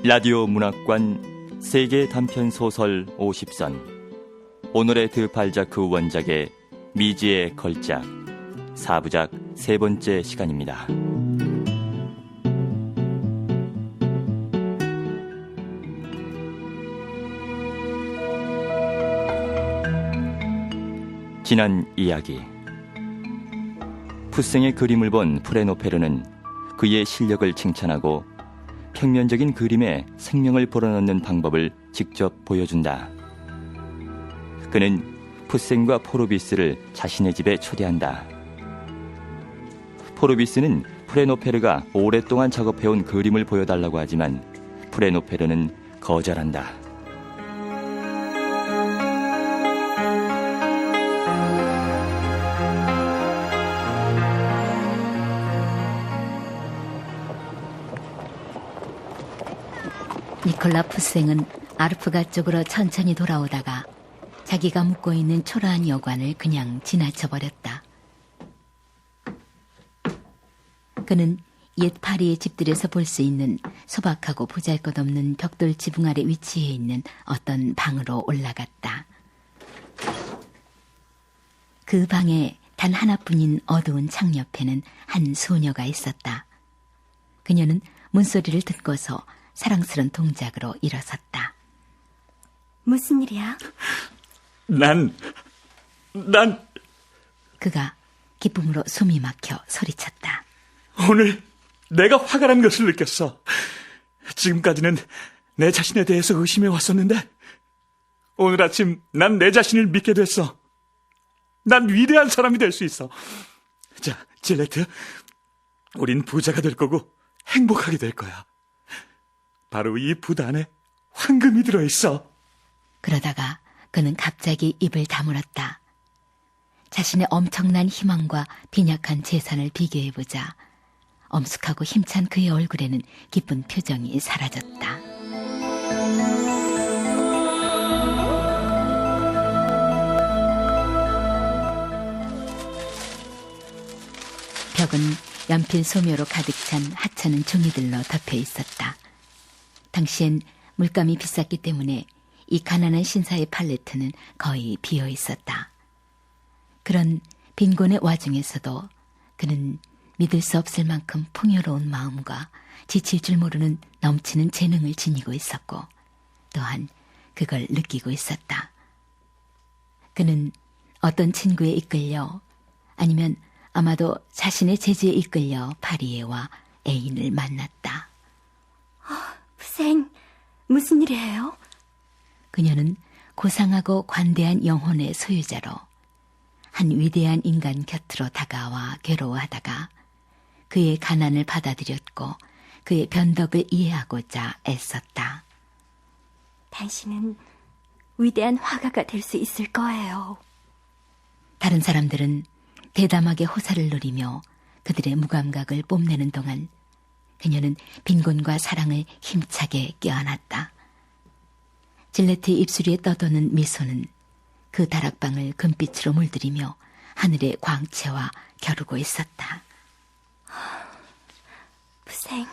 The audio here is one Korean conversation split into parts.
라디오 문학관 세계 단편 소설 50선 오늘의 드 발자크 원작의 미지의 걸작 4부작 세 번째 시간입니다. 지난 이야기 푸생의 그림을 본 프레노페르는 그의 실력을 칭찬하고 평면적인 그림에 생명을 불어넣는 방법을 직접 보여준다. 그는 푸생과 포르비스를 자신의 집에 초대한다. 포르비스는 프레노페르가 오랫동안 작업해온 그림을 보여달라고 하지만 프레노페르는 거절한다. 니콜라 푸생은 아르프가 쪽으로 천천히 돌아오다가 자기가 묵고 있는 초라한 여관을 그냥 지나쳐버렸다. 그는 옛 파리의 집들에서 볼 수 있는 소박하고 보잘것없는 벽돌 지붕 아래 위치해 있는 어떤 방으로 올라갔다. 그 방에 단 하나뿐인 어두운 창 옆에는 한 소녀가 있었다. 그녀는 문소리를 듣고서 사랑스러운 동작으로 일어섰다. 무슨 일이야? 난... 그가 기쁨으로 숨이 막혀 소리쳤다. 오늘 내가 화가 난 것을 느꼈어. 지금까지는 내 자신에 대해서 의심해 왔었는데 오늘 아침 난 내 자신을 믿게 됐어. 난 위대한 사람이 될 수 있어. 자, 질레트, 우린 부자가 될 거고 행복하게 될 거야. 바로 이 붓 안에 황금이 들어있어. 그러다가 그는 갑자기 입을 다물었다. 자신의 엄청난 희망과 빈약한 재산을 비교해보자 엄숙하고 힘찬 그의 얼굴에는 기쁜 표정이 사라졌다. 벽은 연필 소묘로 가득 찬 하찮은 종이들로 덮여 있었다. 당시엔 물감이 비쌌기 때문에 이 가난한 신사의 팔레트는 거의 비어 있었다. 그런 빈곤의 와중에서도 그는 믿을 수 없을 만큼 풍요로운 마음과 지칠 줄 모르는 넘치는 재능을 지니고 있었고 또한 그걸 느끼고 있었다. 그는 어떤 친구에 이끌려 아니면 아마도 자신의 재주에 이끌려 파리에 와 애인을 만났다. 푸생, 무슨 일이에요? 그녀는 고상하고 관대한 영혼의 소유자로 한 위대한 인간 곁으로 다가와 괴로워하다가 그의 가난을 받아들였고 그의 변덕을 이해하고자 애썼다. 당신은 위대한 화가가 될 수 있을 거예요. 다른 사람들은 대담하게 호사를 누리며 그들의 무감각을 뽐내는 동안 그녀는 빈곤과 사랑을 힘차게 껴안았다. 질레트의 입술 위에 떠도는 미소는 그 다락방을 금빛으로 물들이며 하늘의 광채와 겨루고 있었다. 푸생.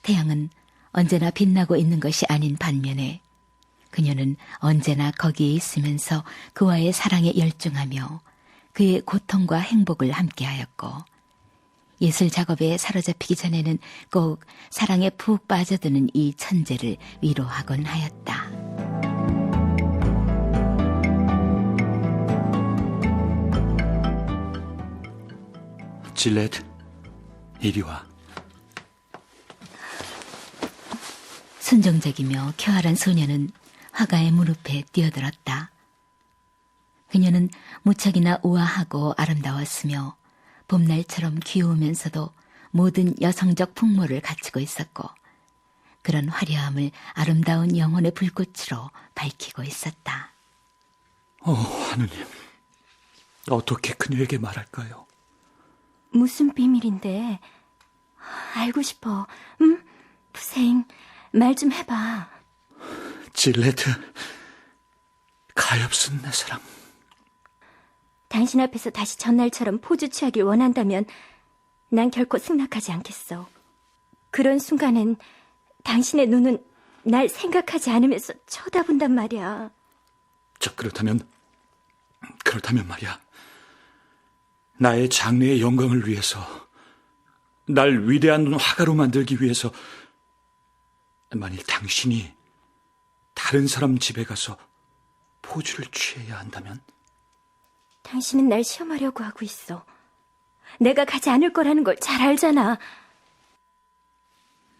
태양은 언제나 빛나고 있는 것이 아닌 반면에 그녀는 언제나 거기에 있으면서 그와의 사랑에 열중하며 그의 고통과 행복을 함께하였고 예술 작업에 사로잡히기 전에는 꼭 사랑에 푹 빠져드는 이 천재를 위로하곤 하였다. 질레트, 이리 와. 순정적이며 쾌활한 소녀는 화가의 무릎에 뛰어들었다. 그녀는 무척이나 우아하고 아름다웠으며 봄날처럼 귀여우면서도 모든 여성적 풍모를 갖추고 있었고 그런 화려함을 아름다운 영혼의 불꽃으로 밝히고 있었다. 하느님, 어떻게 그녀에게 말할까요? 무슨 비밀인데? 알고 싶어. 응? 푸생, 말 좀 해봐. 질레트, 가엾은 내 사랑. 당신 앞에서 다시 전날처럼 포즈 취하길 원한다면 난 결코 승낙하지 않겠어. 그런 순간엔 당신의 눈은 날 생각하지 않으면서 쳐다본단 말이야. 그렇다면 말이야. 나의 장래의 영광을 위해서, 날 위대한 화가로 만들기 위해서, 만일 당신이 다른 사람 집에 가서 포즈를 취해야 한다면? 당신은 날 시험하려고 하고 있어. 내가 가지 않을 거라는 걸 잘 알잖아.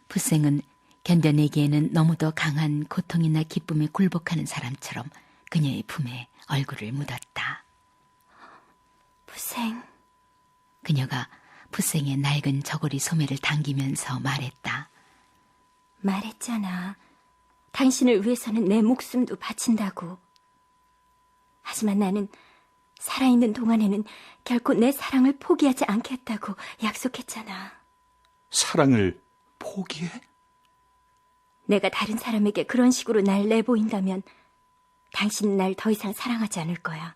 푸생은 견뎌내기에는 너무도 강한 고통이나 기쁨에 굴복하는 사람처럼 그녀의 품에 얼굴을 묻었다. 부생, 그녀가 푸생의 낡은 저고리 소매를 당기면서 말했다. 말했잖아. 당신을 위해서는 내 목숨도 바친다고. 하지만 나는 살아있는 동안에는 결코 내 사랑을 포기하지 않겠다고 약속했잖아. 사랑을 포기해? 내가 다른 사람에게 그런 식으로 날 내보인다면 당신은 날 더 이상 사랑하지 않을 거야.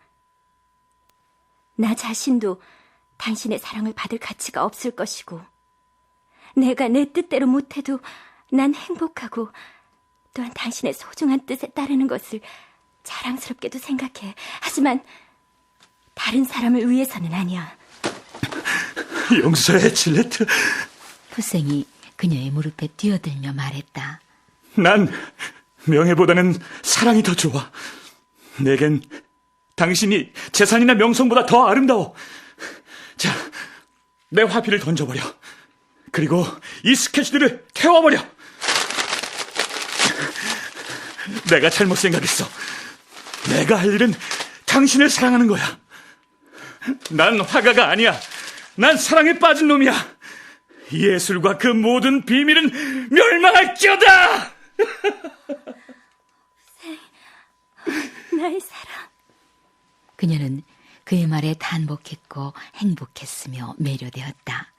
나 자신도 당신의 사랑을 받을 가치가 없을 것이고, 내가 내 뜻대로 못해도 난 행복하고, 또한 당신의 소중한 뜻에 따르는 것을 자랑스럽게도 생각해. 하지만 다른 사람을 위해서는 아니야. 용서해, 질레트. 푸생이 그녀의 무릎에 뛰어들며 말했다. 난 명예보다는 사랑이 더 좋아. 내겐 당신이 재산이나 명성보다 더 아름다워. 자, 내 화비를 던져버려. 그리고 이 스케치들을 태워버려. 내가 잘못 생각했어. 내가 할 일은 당신을 사랑하는 거야. 난 화가가 아니야. 난 사랑에 빠진 놈이야. 예술과 그 모든 비밀은 멸망할지어다. 나의 사랑. 그녀는 그의 말에 단복했고 행복했으며 매료되었다.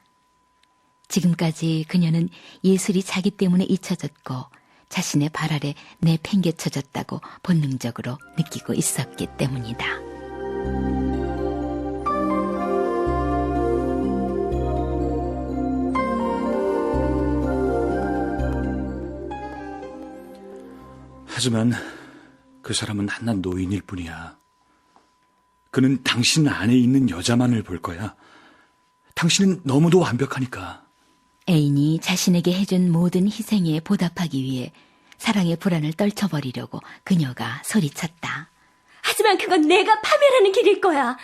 지금까지 그녀는 예술이 자기 때문에 잊혀졌고 자신의 발 아래 내팽개쳐졌다고 본능적으로 느끼고 있었기 때문이다. 하지만 그 사람은 한낱 노인일 뿐이야. 그는 당신 안에 있는 여자만을 볼 거야. 당신은 너무도 완벽하니까. 애인이 자신에게 해준 모든 희생에 보답하기 위해 사랑의 불안을 떨쳐버리려고 그녀가 소리쳤다. 하지만 그건 내가 파멸하는 길일 거야.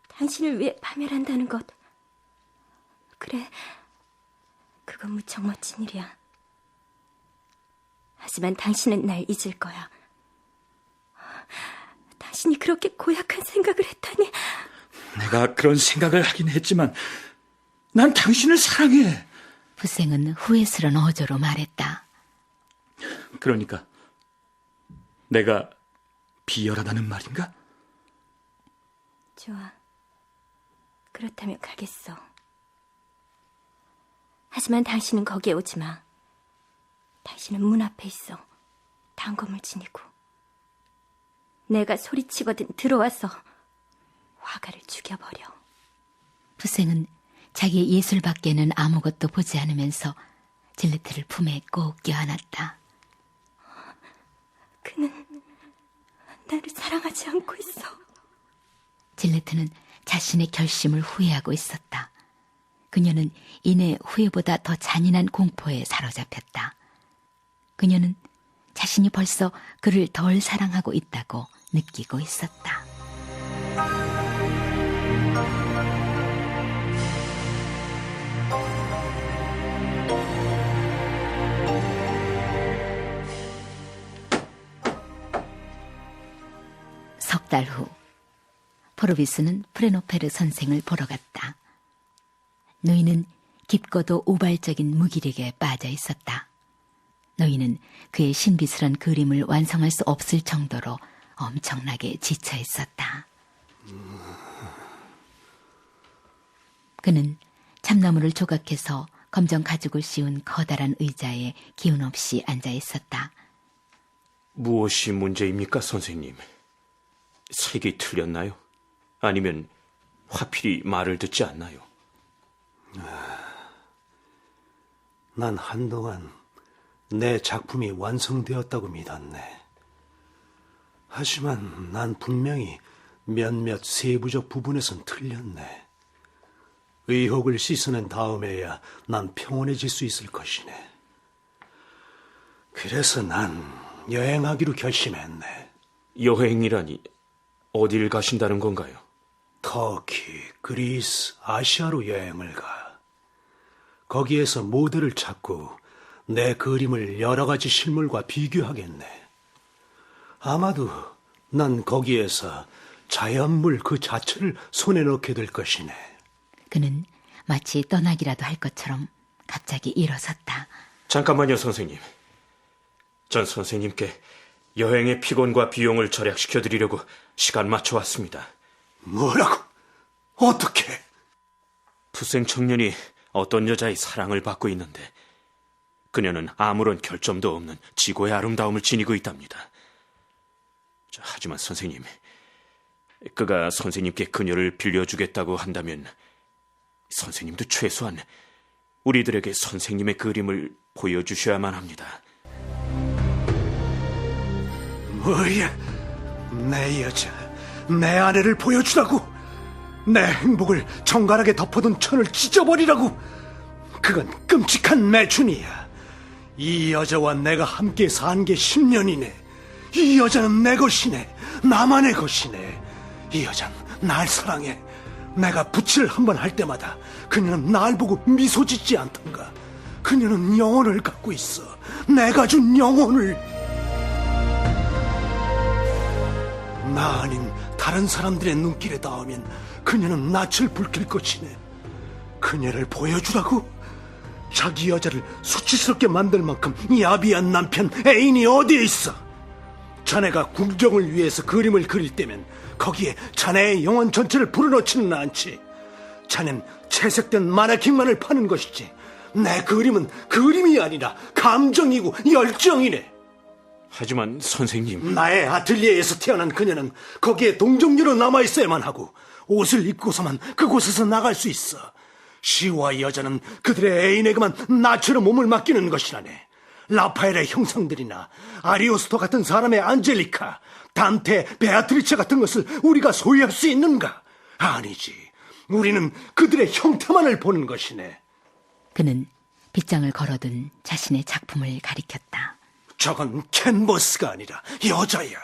당신을 위해 파멸한다는 것. 그래, 그건 무척 멋진 일이야. 하지만 당신은 날 잊을 거야. 당신이 그렇게 고약한 생각을 했다니. 내가 그런 생각을 하긴 했지만 난 당신을 사랑해. 푸생은 후회스런 어조로 말했다. 그러니까 내가 비열하다는 말인가? 좋아. 그렇다면 가겠어. 하지만 당신은 거기에 오지 마. 당신은 문 앞에 있어. 단검을 지니고. 내가 소리치거든 들어와서 화가를 죽여버려. 푸생은 자기의 예술밖에는 아무것도 보지 않으면서 질레트를 품에 꼭 껴안았다. 그는 나를 사랑하지 않고 있어. 질레트는 자신의 결심을 후회하고 있었다. 그녀는 이내 후회보다 더 잔인한 공포에 사로잡혔다. 그녀는 자신이 벌써 그를 덜 사랑하고 있다고 느끼고 있었다. 석 달 후, 포르비스는 프레노페르 선생을 보러 갔다. 노인은 깊고도 우발적인 무기력에 빠져 있었다. 노인은 그의 신비스런 그림을 완성할 수 없을 정도로 엄청나게 지쳐 있었다. 그는 참나무를 조각해서 검정 가죽을 씌운 커다란 의자에 기운 없이 앉아 있었다. 무엇이 문제입니까, 선생님? 색이 틀렸나요? 아니면 화필이 말을 듣지 않나요? 난 한동안 내 작품이 완성되었다고 믿었네. 하지만 난 분명히 몇몇 세부적 부분에선 틀렸네. 의혹을 씻어낸 다음에야 난 평온해질 수 있을 것이네. 그래서 난 여행하기로 결심했네. 여행이라니 어딜 가신다는 건가요? 터키, 그리스, 아시아로 여행을 가. 거기에서 모델을 찾고 내 그림을 여러 가지 실물과 비교하겠네. 아마도 난 거기에서 자연물 그 자체를 손에 넣게 될 것이네. 그는 마치 떠나기라도 할 것처럼 갑자기 일어섰다. 잠깐만요, 선생님. 전 선생님께 여행의 피곤과 비용을 절약시켜 드리려고 시간 맞춰 왔습니다. 뭐라고? 어떻게? 푸생 청년이 어떤 여자의 사랑을 받고 있는데 그녀는 아무런 결점도 없는 지고의 아름다움을 지니고 있답니다. 하지만 선생님, 그가 선생님께 그녀를 빌려주겠다고 한다면 선생님도 최소한 우리들에게 선생님의 그림을 보여주셔야만 합니다. 뭐야? 내 여자, 내 아내를 보여주라고? 내 행복을 정갈하게 덮어둔 천을 찢어버리라고? 그건 끔찍한 매춘이야. 이 여자와 내가 함께 산 게 10년이네. 이 여자는 내 것이네. 나만의 것이네. 이 여자는 날 사랑해. 내가 붓질 한번 할 때마다 그녀는 날 보고 미소 짓지 않던가. 그녀는 영혼을 갖고 있어. 내가 준 영혼을. 나 아닌 다른 사람들의 눈길에 닿으면 그녀는 낯을 붉힐 것이네. 그녀를 보여주라고? 자기 여자를 수치스럽게 만들 만큼 야비한 남편 애인이 어디에 있어? 자네가 궁정을 위해서 그림을 그릴 때면 거기에 자네의 영혼 전체를 불어넣지는 않지. 자넨 채색된 마네킹만을 파는 것이지. 내 그림은 그림이 아니라 감정이고 열정이네. 하지만 선생님, 나의 아틀리에에서 태어난 그녀는 거기에 동정녀로 남아있어야만 하고 옷을 입고서만 그곳에서 나갈 수 있어. 시와 여자는 그들의 애인에게만 나처럼 몸을 맡기는 것이라네. 라파엘의 형상들이나 아리오스토 같은 사람의 안젤리카, 단테, 베아트리체 같은 것을 우리가 소유할 수 있는가? 아니지. 우리는 그들의 형태만을 보는 것이네. 그는 빗장을 걸어둔 자신의 작품을 가리켰다. 저건 캔버스가 아니라 여자야.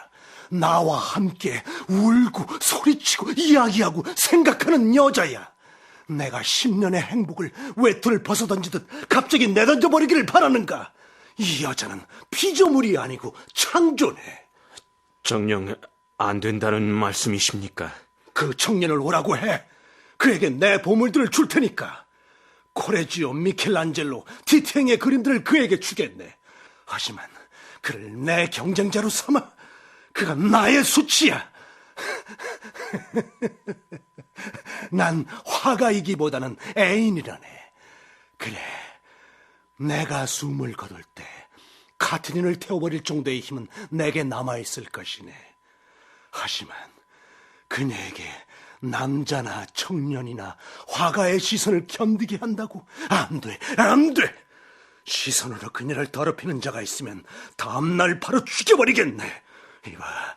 나와 함께 울고 소리치고 이야기하고 생각하는 여자야. 내가 10년의 행복을 외투를 벗어던지듯 갑자기 내던져버리기를 바라는가? 이 여자는 피조물이 아니고 창조네. 정녕 안 된다는 말씀이십니까? 그 청년을 오라고 해. 그에게 내 보물들을 줄 테니까. 코레지오, 미켈란젤로, 티탱의 그림들을 그에게 주겠네. 하지만 그를 내 경쟁자로 삼아. 그가 나의 수치야. 난 화가이기보다는 애인이라네. 그래, 내가 숨을 거둘 때 카트린을 태워버릴 정도의 힘은 내게 남아있을 것이네. 하지만 그녀에게 남자나 청년이나 화가의 시선을 견디게 한다고? 안 돼, 안 돼! 시선으로 그녀를 더럽히는 자가 있으면 다음날 바로 죽여버리겠네. 이봐,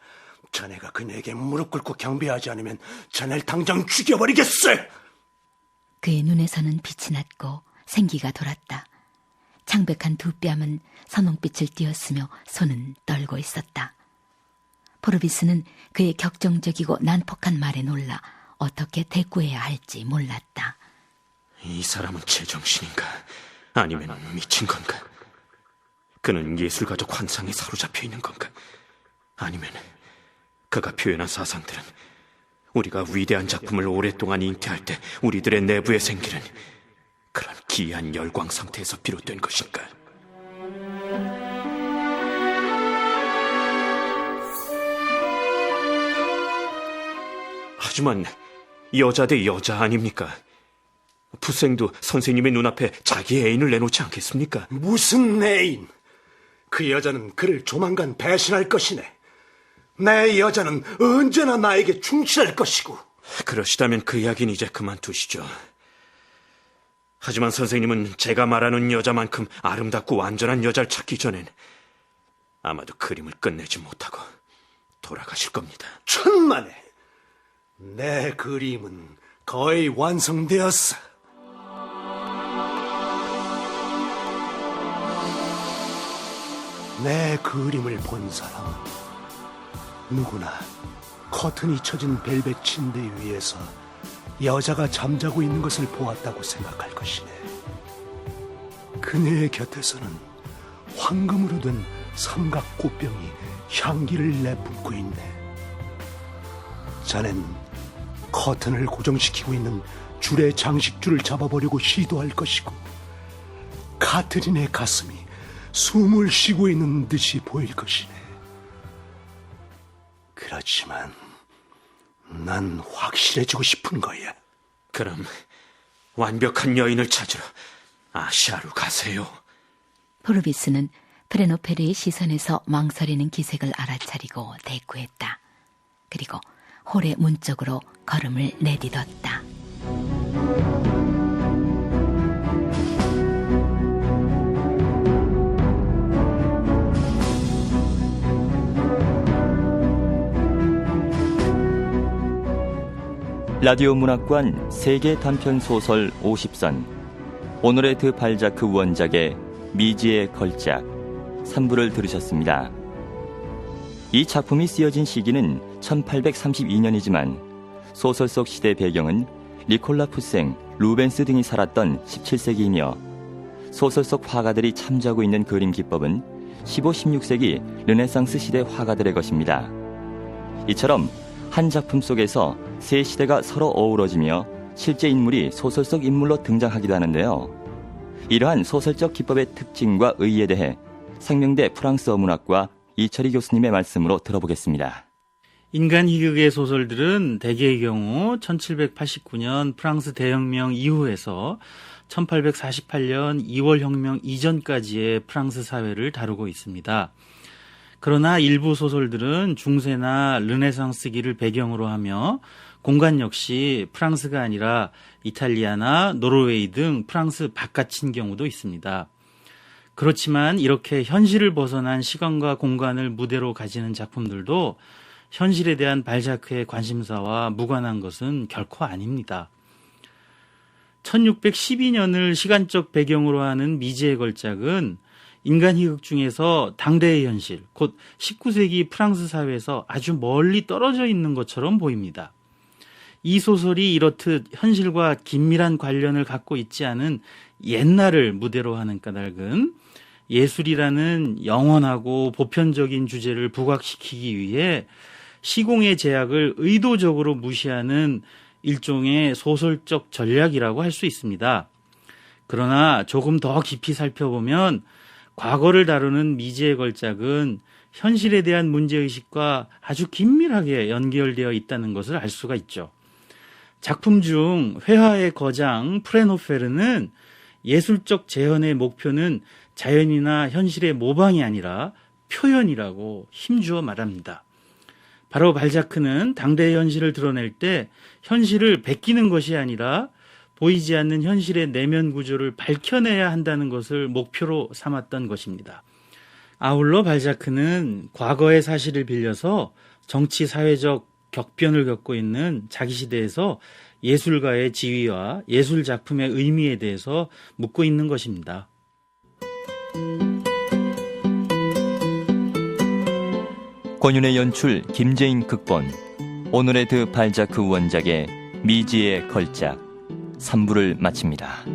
자네가 그녀에게 무릎 꿇고 경배하지 않으면 자네를 당장 죽여버리겠어. 그의 눈에서는 빛이 났고 생기가 돌았다. 창백한 두 뺨은 선홍빛을 띄었으며 손은 떨고 있었다. 포르비스는 그의 격정적이고 난폭한 말에 놀라 어떻게 대꾸해야 할지 몰랐다. 이 사람은 제정신인가? 아니면 미친 건가? 그는 예술가적 환상에 사로잡혀 있는 건가? 아니면 그가 표현한 사상들은 우리가 위대한 작품을 오랫동안 잉태할 때 우리들의 내부에 생기는 그런 기이한 열광 상태에서 비롯된 것인가? 하지만 여자 대 여자 아닙니까? 푸생도 선생님의 눈앞에 자기 애인을 내놓지 않겠습니까? 무슨 애인? 그 여자는 그를 조만간 배신할 것이네. 내 여자는 언제나 나에게 충실할 것이고. 그러시다면 그 이야기는 이제 그만두시죠. 하지만 선생님은 제가 말하는 여자만큼 아름답고 완전한 여자를 찾기 전엔 아마도 그림을 끝내지 못하고 돌아가실 겁니다. 천만에! 내 그림은 거의 완성되었어. 내 그림을 본 사람은 누구나 커튼이 쳐진 벨벳 침대 위에서 여자가 잠자고 있는 것을 보았다고 생각할 것이네. 그녀의 곁에서는 황금으로 된 삼각 꽃병이 향기를 내뿜고 있네. 자넨 커튼을 고정시키고 있는 줄의 장식줄을 잡아보려고 시도할 것이고, 카트린의 가슴이 숨을 쉬고 있는 듯이 보일 것이네. 그렇지만 난 확실해지고 싶은 거야. 그럼 완벽한 여인을 찾으러 아시아로 가세요. 포르비스는 프레노페르의 시선에서 망설이는 기색을 알아차리고 대꾸했다. 그리고 홀의 문 쪽으로 걸음을 내딛었다. 라디오 문학관 세계 단편 소설 50선 오늘의 드 발자크 원작의 미지의 걸작 3부를 들으셨습니다. 이 작품이 쓰여진 시기는 1832년이지만 소설 속 시대 배경은 니콜라 푸생, 루벤스 등이 살았던 17세기이며 소설 속 화가들이 참조하고 있는 그림 기법은 15, 16세기 르네상스 시대 화가들의 것입니다. 이처럼 한 작품 속에서 세 시대가 서로 어우러지며 실제 인물이 소설 속 인물로 등장하기도 하는데요. 이러한 소설적 기법의 특징과 의의에 대해 생명대 프랑스어 문학과 이철희 교수님의 말씀으로 들어보겠습니다. 인간 희극의 소설들은 대개의 경우 1789년 프랑스 대혁명 이후에서 1848년 2월 혁명 이전까지의 프랑스 사회를 다루고 있습니다. 그러나 일부 소설들은 중세나 르네상스기를 배경으로 하며 공간 역시 프랑스가 아니라 이탈리아나 노르웨이 등 프랑스 바깥인 경우도 있습니다. 그렇지만 이렇게 현실을 벗어난 시간과 공간을 무대로 가지는 작품들도 현실에 대한 발자크의 관심사와 무관한 것은 결코 아닙니다. 1612년을 시간적 배경으로 하는 미지의 걸작은 인간 희극 중에서 당대의 현실, 곧 19세기 프랑스 사회에서 아주 멀리 떨어져 있는 것처럼 보입니다. 이 소설이 이렇듯 현실과 긴밀한 관련을 갖고 있지 않은 옛날을 무대로 하는 까닭은 예술이라는 영원하고 보편적인 주제를 부각시키기 위해 시공의 제약을 의도적으로 무시하는 일종의 소설적 전략이라고 할 수 있습니다. 그러나 조금 더 깊이 살펴보면 과거를 다루는 미지의 걸작은 현실에 대한 문제의식과 아주 긴밀하게 연결되어 있다는 것을 알 수가 있죠. 작품 중 회화의 거장 프레노페르는 예술적 재현의 목표는 자연이나 현실의 모방이 아니라 표현이라고 힘주어 말합니다. 바로 발자크는 당대의 현실을 드러낼 때 현실을 베끼는 것이 아니라 보이지 않는 현실의 내면 구조를 밝혀내야 한다는 것을 목표로 삼았던 것입니다. 아울러 발자크는 과거의 사실을 빌려서 정치 사회적 격변을 겪고 있는 자기 시대에서 예술가의 지위와 예술 작품의 의미에 대해서 묻고 있는 것입니다. 권윤의 연출, 김재인 극본, 오늘의 드 발자크 원작의 미지의 걸작 3부를 마칩니다.